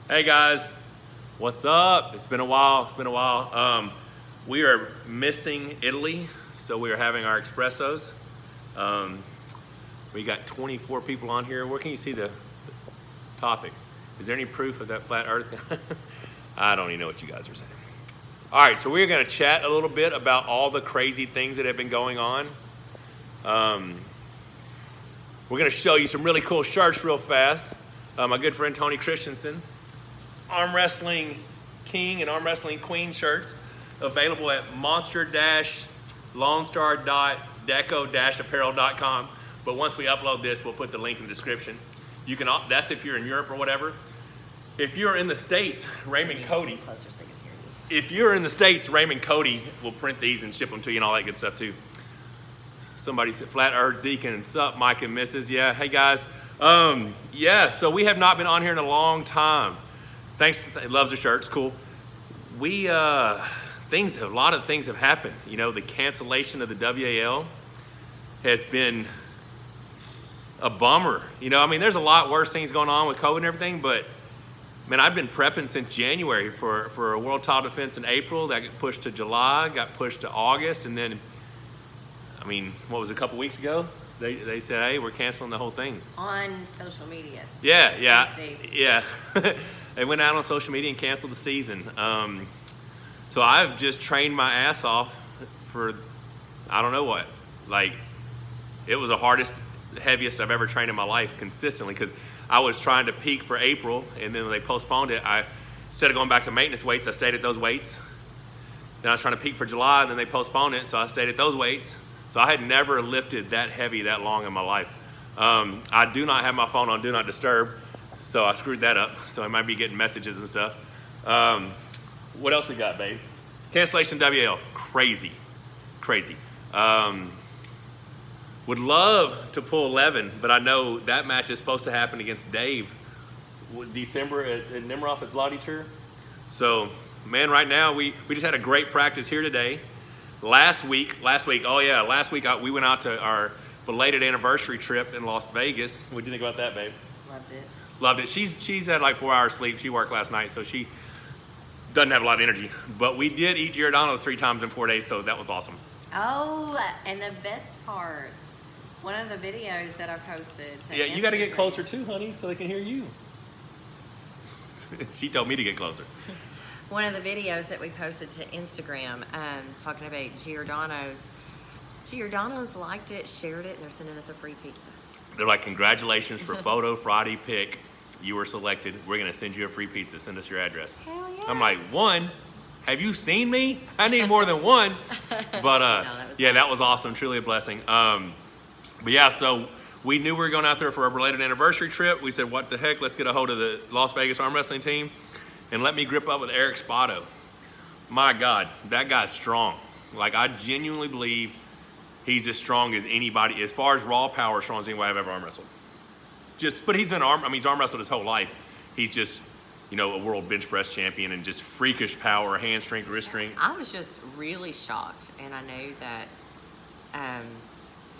Hey guys, what's up? It's been a while. We are missing Italy, so we are having our espressos. We got 24 people on here. Where can you see the topics? Is there any proof of that flat Earth? I don't even know what you guys are saying. All right, so we're going to chat a little bit about all the crazy things that have been going on. We're going to show you some really cool shirts real fast. My good friend Tony Christensen. Arm Wrestling King and Arm Wrestling Queen shirts available at monster-lonestar.deco-apparel.com. But once we upload this, we'll put the link in the description. You can. That's if you're in Europe or whatever. If you're in the States, Raymond Cody. If you're in the States, Raymond Cody will print these and ship them to you and all that good stuff too. Somebody said Flat Earth Deacon. Sup, Mike and Mrs. Yeah. Hey guys. So we have not been on here in a long time. Thanks. Loves the shirts. Cool. A lot of things have happened. You know, the cancellation of the WAL has been a bummer. You know, I mean, there's a lot worse things going on with COVID and everything, but man, I've been prepping since January for a World Title Defense in April. That got pushed to July, got pushed to August, and then, I mean, what was it, a couple weeks ago? They said, hey, we're canceling the whole thing. On social media. Yeah. They went out on social media and canceled the season. So I've just trained my ass off for, I don't know what. Like, it was the hardest, heaviest I've ever trained in my life consistently, because I was trying to peak for April, and then when they postponed it, instead of going back to maintenance weights, I stayed at those weights. Then I was trying to peak for July, and then they postponed it, so I stayed at those weights. So I had never lifted that heavy that long in my life. I do not have my phone on Do Not Disturb, so I screwed that up. So I might be getting messages and stuff. What else we got, babe? Cancellation WL, crazy. Would love to pull 11, but I know that match is supposed to happen against Dave December at Nemiroff at Zlatichur. So, man, right now we just had a great practice here today. Last week, we went out to our belated anniversary trip in Las Vegas. What'd you think about that, babe? Loved it. She's had like 4 hours sleep. She worked last night, so she doesn't have a lot of energy. But we did eat Giordano's 3 times in 4 days, so that was awesome. Oh, and the best part, one of the videos that I posted to you got to get closer too, honey, so they can hear you. She told me to get closer. One of the videos that we posted to Instagram, talking about Giordano's liked it, shared it, and they're sending us a free pizza. They're like, congratulations for Photo Friday pick. You were selected. We're going to send you a free pizza. Send us your address. Hell yeah. I'm like, one? Have you seen me? I need more than one. But that was awesome. Truly a blessing. But yeah, so we knew we were going out there for a belated anniversary trip. We said, what the heck? Let's get a hold of the Las Vegas arm wrestling team and let me grip up with Eric Spotto. My God, that guy's strong. Like, I genuinely believe he's as strong as anybody, as far as raw power, as strong as anybody I've ever arm wrestled. But he's been he's arm wrestled his whole life. He's just, a world bench press champion and just freakish power, hand strength, wrist strength. I was just really shocked, and I know that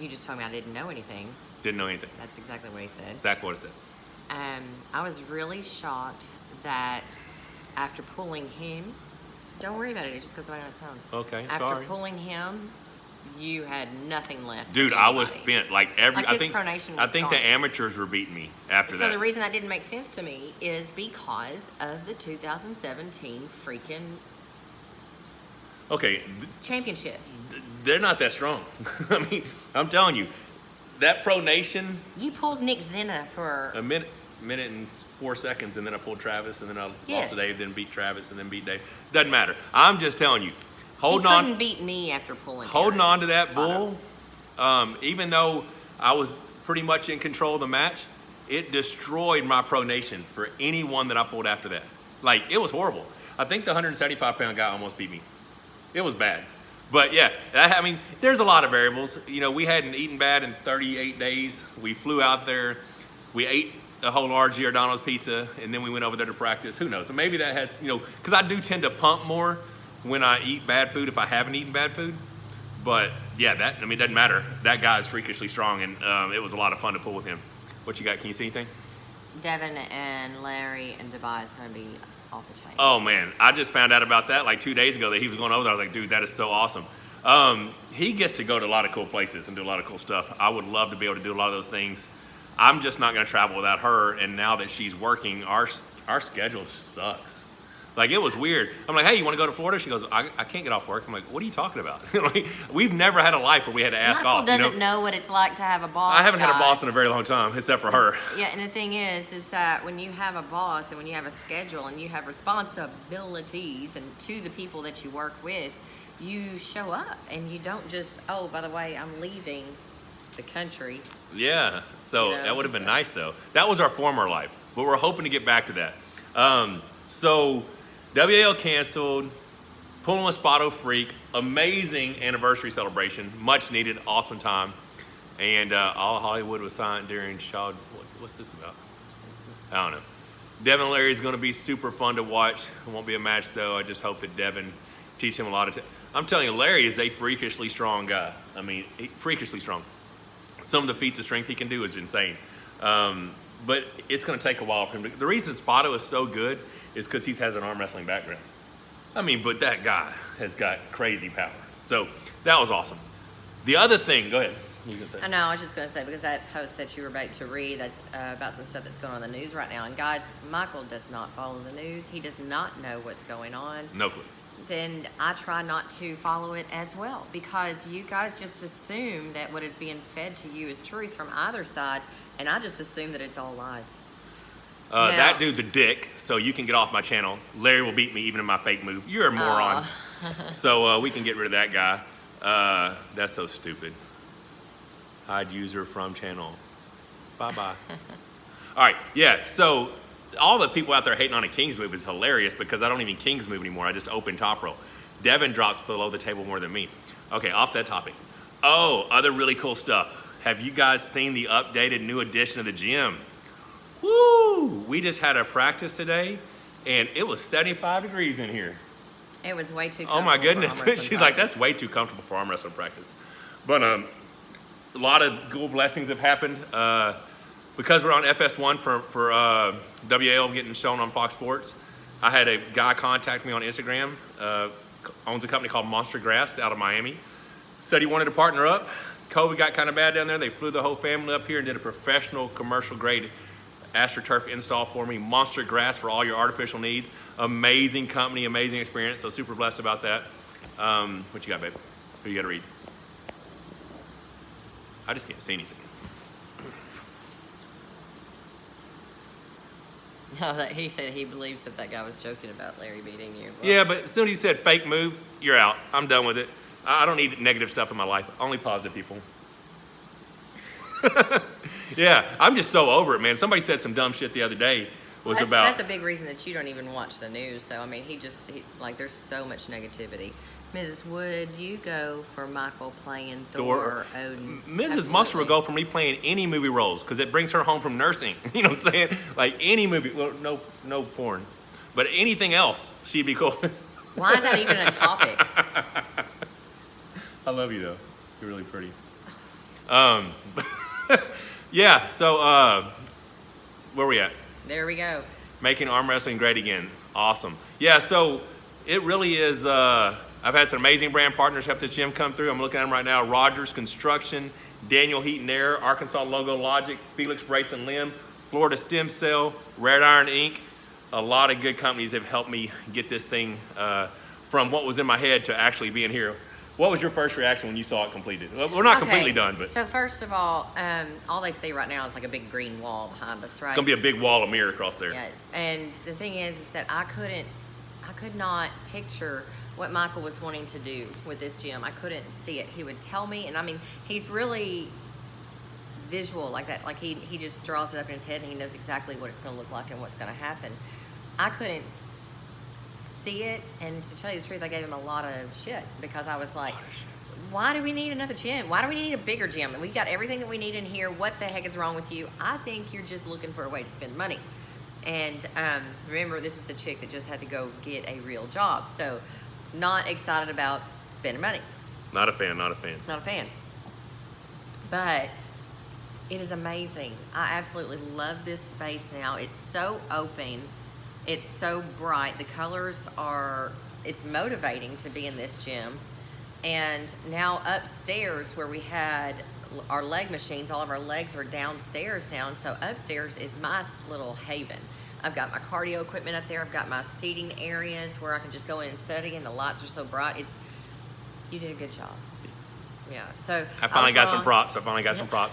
you just told me I didn't know anything. Didn't know anything. That's exactly what he said. Exactly what he said. I was really shocked that after pulling him, don't worry about it, it just goes away on its own. Okay, after sorry. After pulling him, you had nothing left. Dude, I was spent. I think gone. The amateurs were beating me after that. So the reason that didn't make sense to me is because of the 2017 freaking championships. They're not that strong. I mean, I'm telling you, that Pro Nation. You pulled Nick Zenna for a minute and 4 seconds, and then I pulled Travis, and then I lost to Dave, then beat Travis, and then beat Dave. Doesn't matter. I'm just telling you. He couldn't beat me after pulling. Holding on to that bull, even though I was pretty much in control of the match, it destroyed my Pro Nation for anyone that I pulled after that. Like, it was horrible. I think the 175-pound guy almost beat me. It was bad. But yeah, there's a lot of variables. We hadn't eaten bad in 38 days. We flew out there. We ate a whole large Giordano's pizza, and then we went over there to practice. Who knows? So maybe that had, because I do tend to pump more when I eat bad food if I haven't eaten bad food. But yeah, it doesn't matter. That guy is freakishly strong, and it was a lot of fun to pull with him. What you got? Can you see anything? Devin and Larry and Dubai is going to be off the chain. Oh man, I just found out about that like 2 days ago that he was going over there. I was like, dude, that is so awesome. He gets to go to a lot of cool places and do a lot of cool stuff. I would love to be able to do a lot of those things. I'm just not going to travel without her. And now that she's working, our schedule sucks. Like, it was weird. I'm like, hey, you want to go to Florida? She goes, I can't get off work. I'm like, what are you talking about? Like, we've never had a life where we had to ask Michael off. doesn't know what it's like to have a boss. I haven't had a boss guys. in a very long time, except for her. Yeah, and the thing is that when you have a boss and when you have a schedule and you have responsibilities and to the people that you work with, you show up and you don't just, oh, by the way, I'm leaving the country. Yeah, so that would have been nice though. That was our former life, but we're hoping to get back to that. So WAL canceled, pulling with Spotto Freak, amazing anniversary celebration, much needed, awesome time. And all Hollywood was signed during Shaw. What's this about? I don't know. Devin and Larry is going to be super fun to watch. It won't be a match though. I just hope that Devin teach him a lot of. I'm telling you, Larry is a freakishly strong guy. I mean, freakishly strong. Some of the feats of strength he can do is insane. But it's going to take a while for him. The reason Spotto is so good is because he has an arm wrestling background. I mean, but that guy has got crazy power. So that was awesome. The other thing, go ahead. You can say. I know, I was just going to say, because that post that you were about to read, that's about some stuff that's going on in the news right now. And guys, Michael does not follow the news. He does not know what's going on. No clue. And I try not to follow it as well, because you guys just assume that what is being fed to you is truth from either side, and I just assume that it's all lies. That dude's a dick, so you can get off my channel. Larry will beat me even in my fake move. You're a moron. So we can get rid of that guy. That's so stupid. Hide user from channel. Bye-bye. All right, yeah, so all the people out there hating on a Kings move is hilarious because I don't even Kings move anymore. I just open top rope. Devin drops below the table more than me. Okay, off that topic. Oh, other really cool stuff. Have you guys seen the updated new edition of the gym? Woo! We just had a practice today, and it was 75 degrees in here. It was way too comfortable. Oh my goodness. For She's like, that's way too comfortable for arm wrestling practice. But a lot of cool blessings have happened. Because we're on FS1 for WAL getting shown on Fox Sports, I had a guy contact me on Instagram, owns a company called Monster Grass out of Miami. Said he wanted to partner up. COVID got kind of bad down there. They flew the whole family up here and did a professional commercial grade AstroTurf install for me. Monster Grass for all your artificial needs. Amazing company, amazing experience. So super blessed about that. What you got, babe? Who you got to read? I just can't see anything. No, he said he believes that guy was joking about Larry beating you. Well, yeah, but as soon as he said fake move, you're out. I'm done with it. I don't need negative stuff in my life. Only positive people. Yeah, I'm just so over it, man. Somebody said some dumb shit the other day. That's a big reason that you don't even watch the news, though. I mean, there's so much negativity. Mrs. Wood, you go for Michael playing Thor or Odin. Mrs. Munster will go for me playing any movie roles because it brings her home from nursing. You know what I'm saying? Like any movie. Well, no porn. But anything else, she'd be cool. Why is that even a topic? I love you, though. You're really pretty. Yeah, so where we at? There we go. Making arm wrestling great again. Awesome. Yeah, so it really is. I've had some amazing brand partners help this gym come through. I'm looking at them right now. Rogers Construction, Daniel Heat and Air, Arkansas Logo Logic, Felix Brace and Limb, Florida Stem Cell, Red Iron Inc. A lot of good companies have helped me get this thing from what was in my head to actually being here. What was your first reaction when you saw it completed? Well, we're not completely done, but so first of all they see right now is like a big green wall behind us, right? It's gonna be a big wall of mirror across there. Yeah, and the thing is that I could not picture what Michael was wanting to do with this gym. I couldn't see it. He would tell me, and I mean, he's really visual like that. Like he just draws it up in his head and he knows exactly what it's going to look like and what's going to happen. I couldn't see it, and to tell you the truth, I gave him a lot of shit because I was like, why do we need another gym? Why do we need a bigger gym? And we've got everything that we need in here. What the heck is wrong with you? I think you're just looking for a way to spend money. And remember, this is the chick that just had to go get a real job. So not excited about spending money. Not a fan, not a fan. Not a fan. But It is amazing. I absolutely love this space now. It's so open. It's so bright. The colors are, it's motivating to be in this gym. And now upstairs where we had our leg machines, all of our legs are downstairs now. And so upstairs is my little haven. I've got my cardio equipment up there. I've got my seating areas where I can just go in and study, and the lights are so bright. You did a good job. Yeah, so I finally got some props.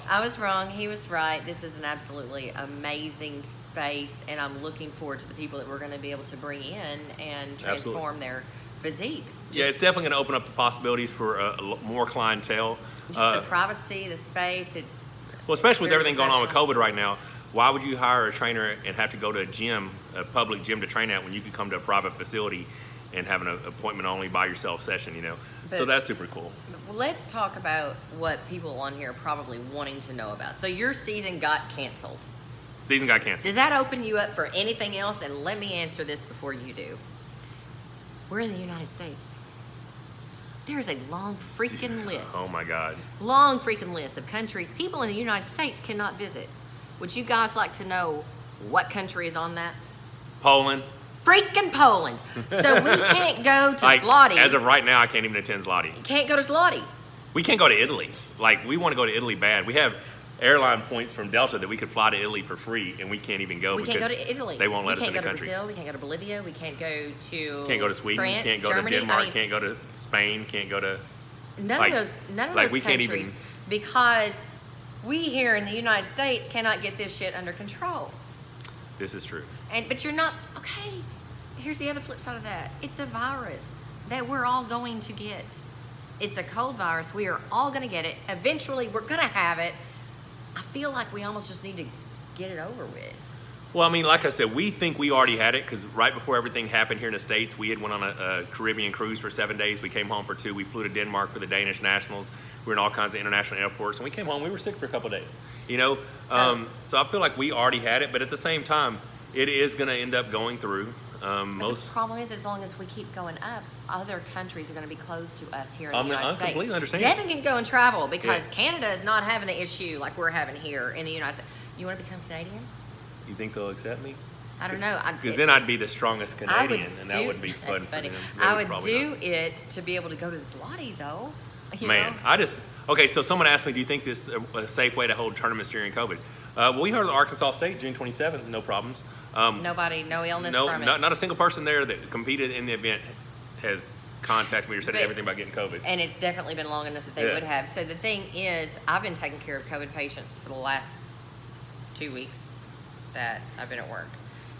I was wrong. He was right. This is an absolutely amazing space, and I'm looking forward to the people that we're going to be able to bring in and transform their physiques. Yeah, it's definitely going to open up the possibilities for more clientele. Just the privacy, the space. It's well, especially with everything going on with COVID right now. Why would you hire a trainer and have to go to a gym, a public gym to train at, when you could come to a private facility and have an appointment only by yourself session, you know? So that's super cool. Let's talk about what people on here are probably wanting to know about. So your season got canceled. Season got canceled. Does that open you up for anything else? And let me answer this before you do. We're in the United States. There's a long freaking list. Oh my God. Long freaking list of countries people in the United States cannot visit. Would you guys like to know what country is on that? Poland. Freaking Poland. So we can't go to Zloty. As of right now, I can't even attend Zloty. You can't go to Zloty. We can't go to Italy. Like, we want to go to Italy bad. We have airline points from Delta that we could fly to Italy for free, and we can't even go because can't go to Italy. They won't let us in the country. We can't go to Brazil. We can't go to Bolivia. We can't go to Can't go to Sweden. France, can't go Germany. to Denmark. Can't go to Spain. Can't go to... None of those countries. Because we here in the United States cannot get this shit under control. This is true. But you're not... Okay. Here's the other flip side of that. It's a virus that we're all going to get. It's a cold virus. We are all going to get it. Eventually, we're going to have it. I feel like we almost just need to get it over with. Well, I mean, like I said, we think we already had it because right before everything happened here in the States, we had went on a Caribbean cruise for 7 days. We came home for 2. We flew to Denmark for the Danish Nationals. We were in all kinds of international airports. And we came home. We were sick for a couple of days. You know, so I feel like we already had it. But at the same time, it is going to end up going through. The problem is, as long as we keep going up, other countries are going to be closed to us here in the United States. I completely understand. Devin can go and travel because Canada is not having the issue like we're having here in the United States. You want to become Canadian? You think they'll accept me? I don't know. Because then I'd be the strongest Canadian, and that would be fun for them. I would do it to be able to go to Zloty, though. You know? Okay, so someone asked me, do you think this is a safe way to hold tournaments during COVID? Well, we heard Arkansas State, June 27th, no problems. Nobody, no illness from it. Not a single person there that competed in the event has contacted me or said everything about getting COVID. And it's definitely been long enough that they would have. So the thing is, I've been taking care of COVID patients for the last 2 weeks that I've been at work.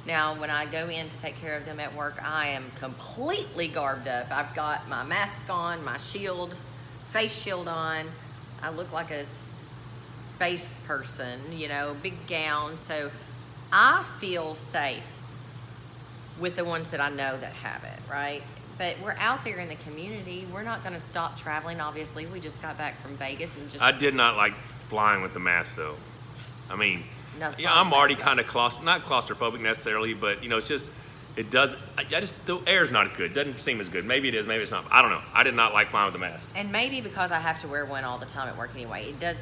Now, when I go in to take care of them at work, I am completely garbed up. I've got my mask on, my shield, face shield on. I look like a space person, you know, big gown. So I feel safe with the ones that I know that have it, right? But we're out there in the community. We're not going to stop traveling, obviously. We just got back from Vegas and just... I did not like flying with the mask, though. I mean, I'm already kind of not claustrophobic necessarily, but, you know, it's just... It does... the air's not as good. It doesn't seem as good. Maybe it is, maybe it's not. I don't know. I did not like flying with the mask. And maybe because I have to wear one all the time at work anyway. It does...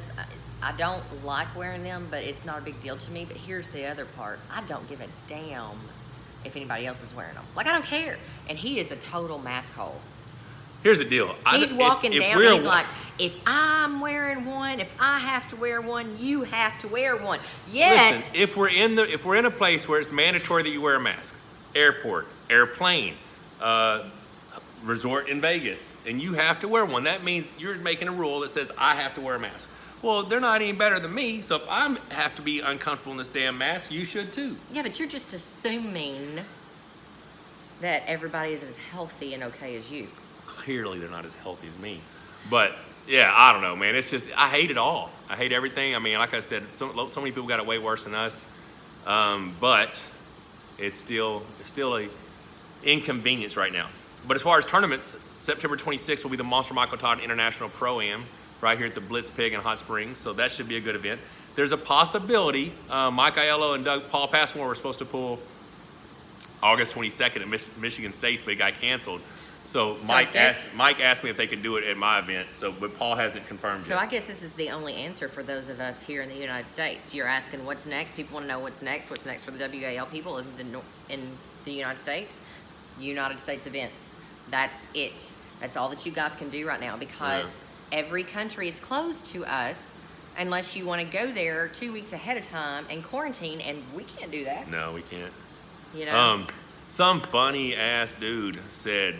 I don't like wearing them, but it's not a big deal to me. But here's the other part. I don't give a damn if anybody else is wearing them. Like, I don't care. And he is the total mask hole. Here's the deal. He's walking down and he's like, if I'm wearing one, if I have to wear one, you have to wear one. Yet, listen, if we're in a place where it's mandatory that you wear a mask, airport, airplane, resort in Vegas, and you have to wear one, that means you're making a rule that says I have to wear a mask. Well, they're not any better than me, so if I have to be uncomfortable in this damn mask, you should too. Yeah, but you're just assuming that everybody is as healthy and okay as you. Clearly, they're not as healthy as me. But, yeah, I don't know, man. It's just, I hate it all. I hate everything. I mean, like I said, so many people got it way worse than us. But it's still a inconvenience right now. But as far as tournaments, September 26th will be the Monster Michael Todd International Pro-Am right here at the Blitz Pig in Hot Springs. So that should be a good event. There's a possibility Mike Aiello and Paul Passmore were supposed to pull August 22nd at Michigan State, but it got canceled. So So Mike asked me if they could do it at my event. So, but Paul hasn't confirmed So yet. I guess this is the only answer for those of us here in the United States. You're asking what's next. People want to know what's next. What's next for the WAL people in the United States? United States events. That's it. That's all that you guys can do right now because every country is closed to us unless you want to go there 2 weeks ahead of time and quarantine, and we can't do that. No, we can't. You know. Some funny ass dude said,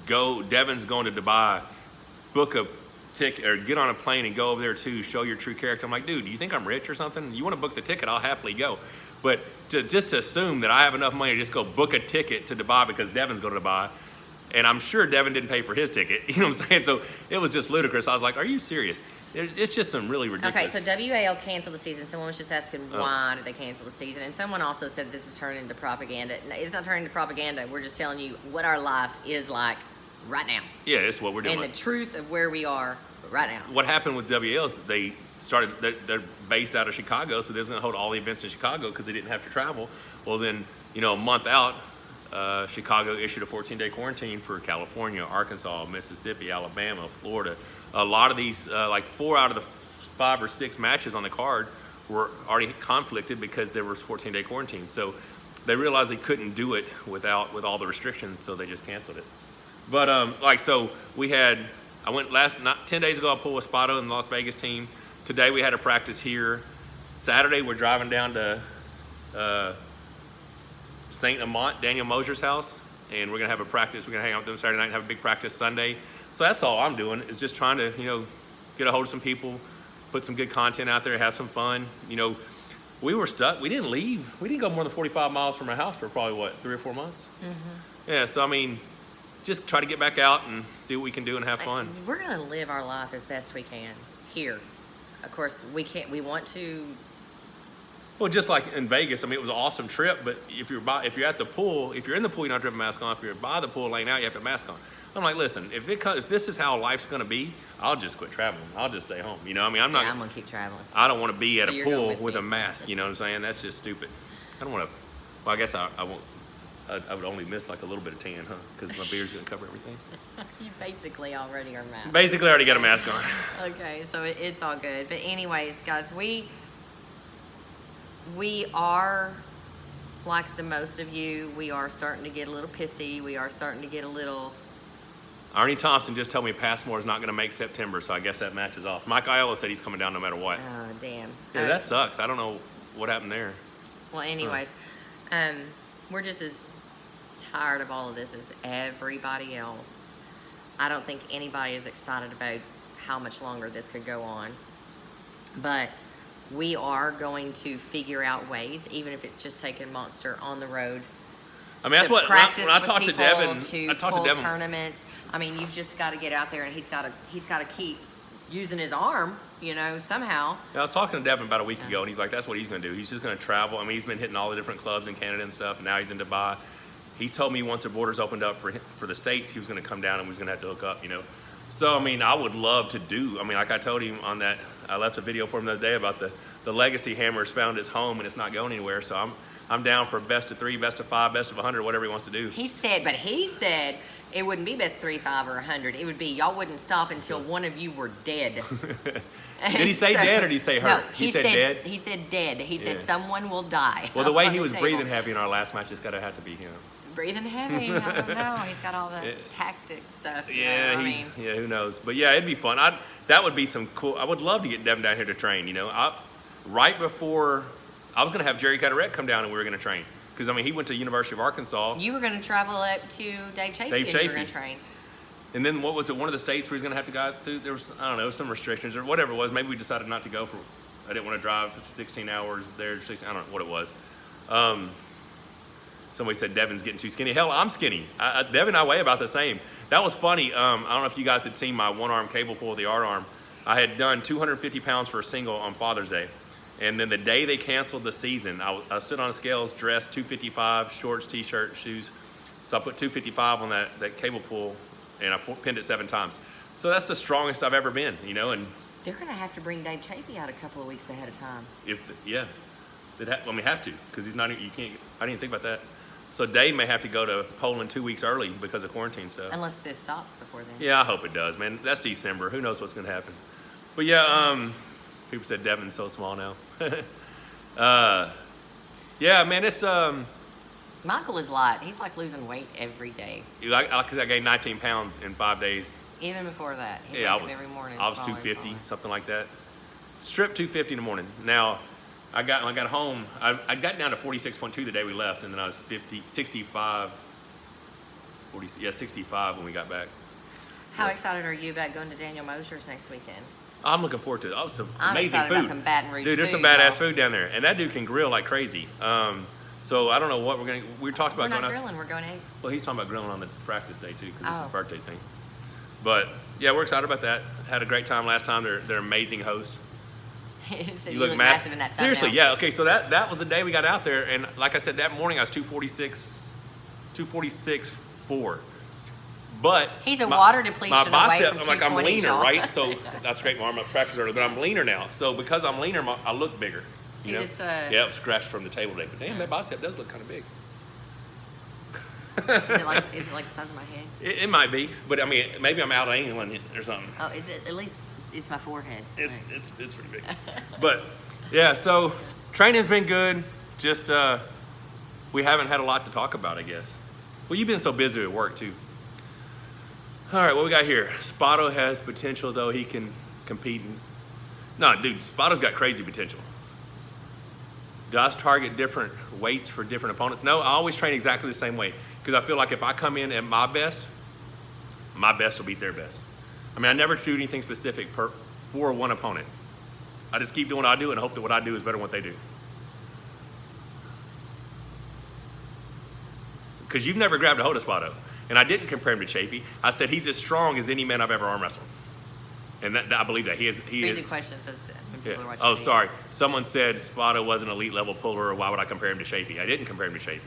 Devin's going to Dubai, book a ticket or get on a plane and go over there too, show your true character. I'm like, dude, do you think I'm rich or something? You want to book the ticket, I'll happily go. But just to assume that I have enough money to just go book a ticket to Dubai because Devin's going to Dubai, and I'm sure Devin didn't pay for his ticket, you know what I'm saying? So it was just ludicrous. I was like, are you serious? It's just some really ridiculous. Okay, so WAL canceled the season. Someone was just asking why did they cancel the season, and someone also said this is turning into propaganda. No, it's not turning into propaganda. We're just telling you what our life is like right now. Yeah, it's what we're doing. And the truth of where we are right now. What happened with WL is they started, they're based out of Chicago, so they're going to hold all the events in Chicago because they didn't have to travel. Well, then, you know, a month out, Chicago issued a 14-day quarantine for California, Arkansas, Mississippi, Alabama, Florida. A lot of these, like 4 out of the 5 or 6 matches on the card were already conflicted because there was 14-day quarantine. So they realized they couldn't do it with all the restrictions, so they just canceled it. But so I went 10 days ago, I pulled with Spotto in the Las Vegas team. Today we had a practice here. Saturday we're driving down to St. Amant, Daniel Mosier's house, and we're gonna have a practice. We're gonna hang out with them Saturday night and have a big practice Sunday. So that's all I'm doing is just trying to, you know, get a hold of some people, put some good content out there, have some fun. You know, we were stuck. We didn't leave. We didn't go more than 45 miles from our house for probably, 3 or 4 months? Mm-hmm. Yeah, so I mean, just try to get back out and see what we can do and have fun. We're gonna live our life as best we can here. Of course, we can't. We want to. Well, just like in Vegas, I mean, it was an awesome trip. But if you're at the pool, if you're in the pool, you don't have to have a mask on. If you're by the pool laying out, you have to have a mask on. I'm like, listen, if this is how life's gonna be, I'll just quit traveling. I'll just stay home. You know, I mean, I'm gonna keep traveling. I don't want to be at So a you're going pool with with me. a mask. You know what I'm saying? That's just stupid. I don't want to. Well, I guess I won't. I would only miss like a little bit of tan, huh? Because my beard's gonna cover everything. You basically already are masked. Basically, I already got a mask on. Okay, so it's all good. But anyways, guys, we are like the most of you. We are starting to get a little pissy. We are starting to get a little. Arnie Thompson just told me Passmore is not going to make September, so I guess that match is off. Mike Aiello said he's coming down no matter what. Oh, damn. Yeah, that sucks. I don't know what happened there. Well, anyways, we're just as tired of all of this as everybody else. I don't think anybody is excited about how much longer this could go on. But we are going to figure out ways, even if it's just taking Monster on the road. I mean, that's what practice when I with talked to people, Devin. to I talked pull to Devin. tournaments. I mean, you've just got to get out there, and he's got to keep using his arm, you know, somehow. Yeah, I was talking to Devin about a week ago, and he's like, that's what he's going to do. He's just going to travel. I mean, he's been hitting all the different clubs in Canada and stuff, and now he's in Dubai. He told me once the borders opened up for the States, he was going to come down and was going to have to hook up, you know. So, I mean, I would love to do. I mean, like I told him on that, I left a video for him the other day about the Legacy Hammer's found its home, and it's not going anywhere. So I'm down for best of 3, best of 5, best of 100, whatever he wants to do. He said it wouldn't be best 3, 5, or 100. It would be y'all wouldn't stop until one of you were dead. Did he say dead or did he say hurt? No, he said dead? He said dead. He said Yeah. someone will die. Well, the way on he the was table. breathing heavy in our last match, it's got to have to be him. Breathing heavy. I don't know. He's got all the tactic stuff. Yeah, yeah, who knows? But yeah, it'd be fun. That would be some cool. I would love to get Devin down here to train. You know, right before I was gonna have Jerry Caderet come down and we were gonna train because I mean he went to University of Arkansas. You were gonna travel up to Dave Chafee and you were gonna train. And then what was it? One of the states where he's gonna have to go through. There was I don't know some restrictions or whatever it was. Maybe we decided not to go for. I didn't want to drive 16 hours there. 16, I don't know what it was. Somebody said Devin's getting too skinny. Hell, I'm skinny. Devin and I weigh about the same. That was funny. I don't know if you guys had seen my one-arm cable pull of the art arm. I had done 250 pounds for a single on Father's Day. And then the day they canceled the season, I stood on scales, dressed 255, shorts, t-shirt, shoes. So I put 255 on that cable pull, and I pinned it 7 times. So that's the strongest I've ever been, you know. And they're gonna have to bring Dave Chafee out a couple of weeks ahead of time. have to, because he's not. You can't. I didn't even think about that. So Dave may have to go to Poland 2 weeks early because of quarantine stuff. Unless this stops before then. Yeah, I hope it does, man. That's December. Who knows what's going to happen? But yeah, people said Devon's so small now. Yeah, man, it's Michael is light. He's like losing weight every day. I gained 19 pounds in 5 days. Even before that, he Yeah, wake up every morning. I was smaller and 250, smaller. something like that. Strip 250 in the morning. Now, when I got home, I got down to 46.2 the day we left, and then I was 65 when we got back. How excited are you about going to Daniel Mosher's next weekend? I'm looking forward to it. Oh, some I'm amazing excited food. about some Baton Rouge Dude, there's some food, badass y'all. food down there, and that dude can grill like crazy. So I don't know what we talked about We're not going out. grilling. We're going out. Well, he's talking about grilling on the practice day too, because it's his Oh. birthday thing. But yeah, we're excited about that. Had a great time last time. They're amazing hosts. So You look massive in that Seriously, thumbnail. yeah. Okay, so that was the day we got out there, and like I said, that morning I was 246.4. But He's a water depletion my away bicep, from I'm like, I'm 220, leaner, y'all. right? So that's great. My arm up practice early, but I'm leaner now. So because I'm leaner, I look bigger. See you know? this, Yeah, I'm scratched from the table today. But damn, that bicep does look kind of big. Is it like the size of my head? It might be, but I mean, maybe I'm out angling it or something. Oh, is it? At least it's my forehead. It's Right. it's pretty big. But yeah, so training's been good. Just we haven't had a lot to talk about, I guess. Well, you've been so busy at work too. All right, what we got here? Spotto has potential, though. He can compete. No, dude, Spotto's got crazy potential. Do I target different weights for different opponents? No, I always train exactly the same way, because I feel like if I come in at my best will beat their best. I mean, I never do anything specific for one opponent. I just keep doing what I do and hope that what I do is better than what they do. Because you've never grabbed a hold of Spotto. And I didn't compare him to Chafee. I said he's as strong as any man I've ever arm wrestled. And I believe that. He Read the is. questions because people Yeah. are watching. Oh, the video. sorry. Someone said Spotto was an elite level puller, or why would I compare him to Chafee? I didn't compare him to Chafee.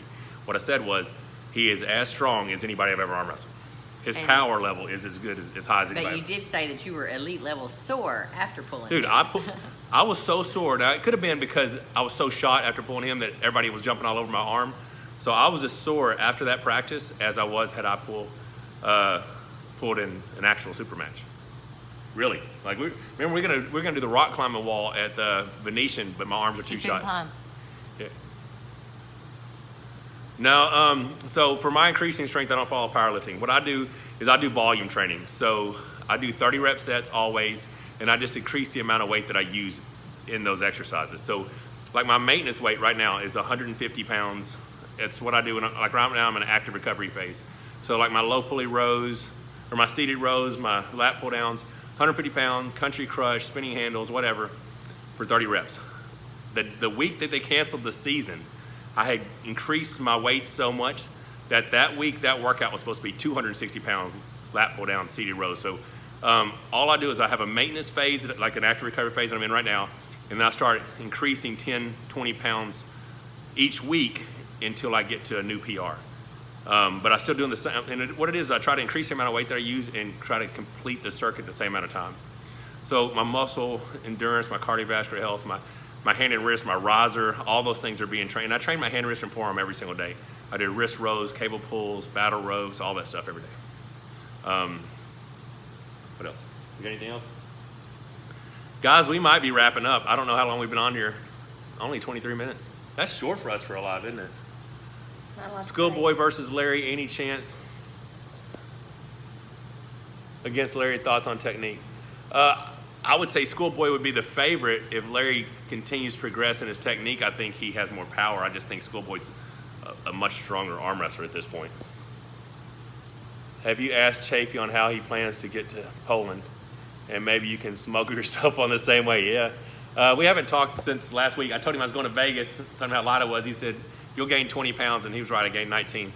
What I said was he is as strong as anybody I've ever arm wrestled. His And- power level is as good as high as But anybody. you did say that you were elite level sore after pulling. Dude, him. I was so sore. Now, it could have been because I was so shot after pulling him that everybody was jumping all over my arm. So I was as sore after that practice as I was had I pulled in an actual super match. Really, like remember we're gonna do the rock climbing wall at the Venetian, but my arms are too You couldn't shot. climb. Yeah. No, so for my increasing strength, I don't follow powerlifting. What I do is I do volume training. So I do 30 rep sets always, and I just increase the amount of weight that I use in those exercises. So like my maintenance weight right now is 150 pounds. It's what I do, like right now I'm in an active recovery phase. So like my low pulley rows, or my seated rows, my lat pull downs, 150 pound, country crush, spinning handles, whatever, for 30 reps. The week that they canceled the season, I had increased my weight so much that week, that workout was supposed to be 260 pounds lat pull down, seated rows. So all I do is I have a maintenance phase, like an active recovery phase that I'm in right now, and then I start increasing 10, 20 pounds each week until I get to a new PR. But I'm still doing the same. And what it is, I try to increase the amount of weight that I use and try to complete the circuit the same amount of time. So my muscle endurance, my cardiovascular health, my hand and wrist, my riser, all those things are being trained. I train my hand, wrist, and forearm every single day. I do wrist rows, cable pulls, battle ropes, all that stuff every day. What else? You got anything else? Guys, we might be wrapping up. I don't know how long we've been on here. Only 23 minutes. That's short for us for a live, isn't it? Not a lot to Schoolboy say. versus Larry, any chance? Against Larry, thoughts on technique? I would say Schoolboy would be the favorite. If Larry continues to progress in his technique, I think he has more power. I just think Schoolboy's a much stronger arm wrestler at this point. Have you asked Chafee on how he plans to get to Poland? And maybe you can smuggle yourself on the same way. Yeah. We haven't talked since last week. I told him I was going to Vegas, told him how light I was. He said, you'll gain 20 pounds, and he was right, I gained 19.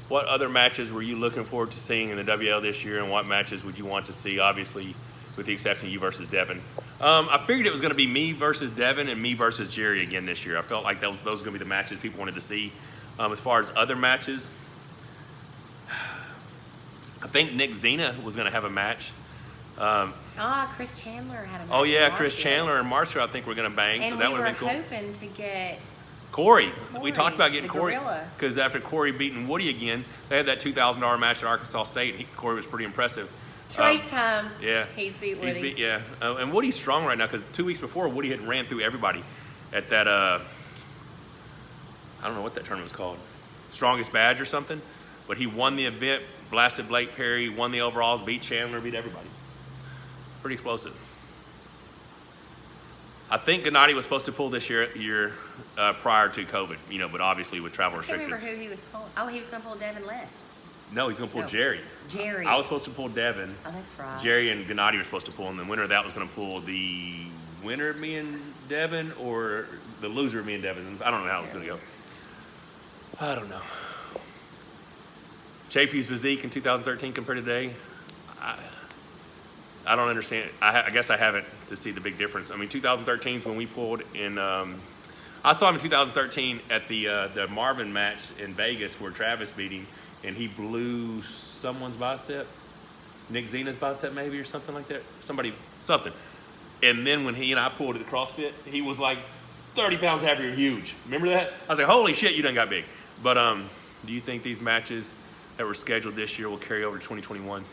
What other matches were you looking forward to seeing in the WL this year, and what matches would you want to see, obviously, with the exception of you versus Devin? I figured it was going to be me versus Devin and me versus Jerry again this year. I felt like those were going to be the matches people wanted to see. As far as other matches, I think Nick Zena was going to have a match. Chris Chandler had a match. Oh, yeah, with Chris Marcia. Chandler and Marcia, I think, we're going to bang, And so that we would were have been cool. hoping to get Corey. We talked about getting the Corey gorilla. because after Corey beating Woody again, they had that $2,000 match at Arkansas State, and Corey was pretty impressive. Trace times. Yeah, He's beat Woody. And Woody's strong right now because 2 weeks before Woody had ran through everybody at that. I don't know what that tournament was called, Strongest Badge or something. But he won the event, blasted Blake Perry, won the overalls, beat Chandler, beat everybody. Pretty explosive. I think Gennady was supposed to pull this year prior to COVID, but obviously with travel I can't restrictions. remember who he was pulling. Oh, he was going to pull Devin left. No, he's going to pull No. Jerry. Jerry. I was supposed to pull Devin. Oh, that's right. Jerry and Gennady were supposed to pull, and the winner of that was going to pull the winner of me and Devin or the loser of me and Devin. I don't know how it was going to go. I don't know. Chafee's physique in 2013 compared to today, I don't understand. I guess I haven't to see the big difference. I mean, 2013 is when we pulled in. I saw him in 2013 at the Marvin match in Vegas where Travis beat him, and he blew someone's bicep, Nick Zena's bicep maybe or something like that. Something. And then when he and I pulled at the CrossFit, he was like 30 pounds heavier and huge. Remember that? I was like, holy shit, you done got big. But do you think these matches that were scheduled this year will carry over to 2021?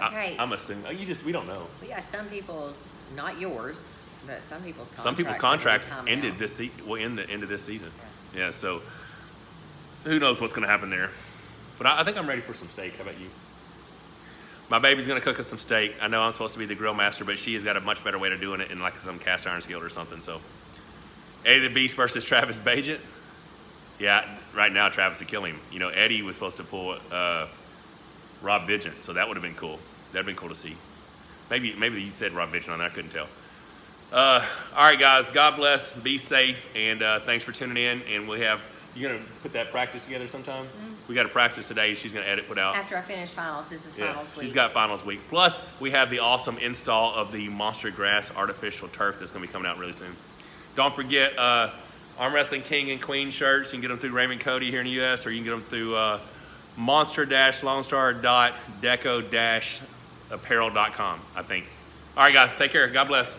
Okay. I'm assuming. We don't know. We got some people's, not yours, but some people's contracts. Some people's contracts time ended out. end the end of this season. Yeah, so who knows what's going to happen there. But I think I'm ready for some steak. How about you? My baby's going to cook us some steak. I know I'm supposed to be the grill master, but she has got a much better way of doing it in like some cast iron skillet or something. So Eddie the Beast versus Travis Bajet. Yeah, right now Travis would kill him. Eddie was supposed to pull Rob Vigent, so that would have been cool. That'd been cool to see. Maybe you said Rob Vigent on there. I couldn't tell. All right, guys. God bless. Be safe, and thanks for tuning in. And you're gonna put that practice together sometime. Mm-hmm. We got a practice today. She's gonna put out after I finish finals. This is finals week. She's got finals week. Plus, we have the awesome install of the Monster Grass artificial turf that's gonna be coming out really soon. Don't forget Arm Wrestling King and Queen shirts. You can get them through Raymond Cody here in the U.S., or you can get them through monster-lonestar.deco-apparel.com, I think. All right, guys. Take care. God bless.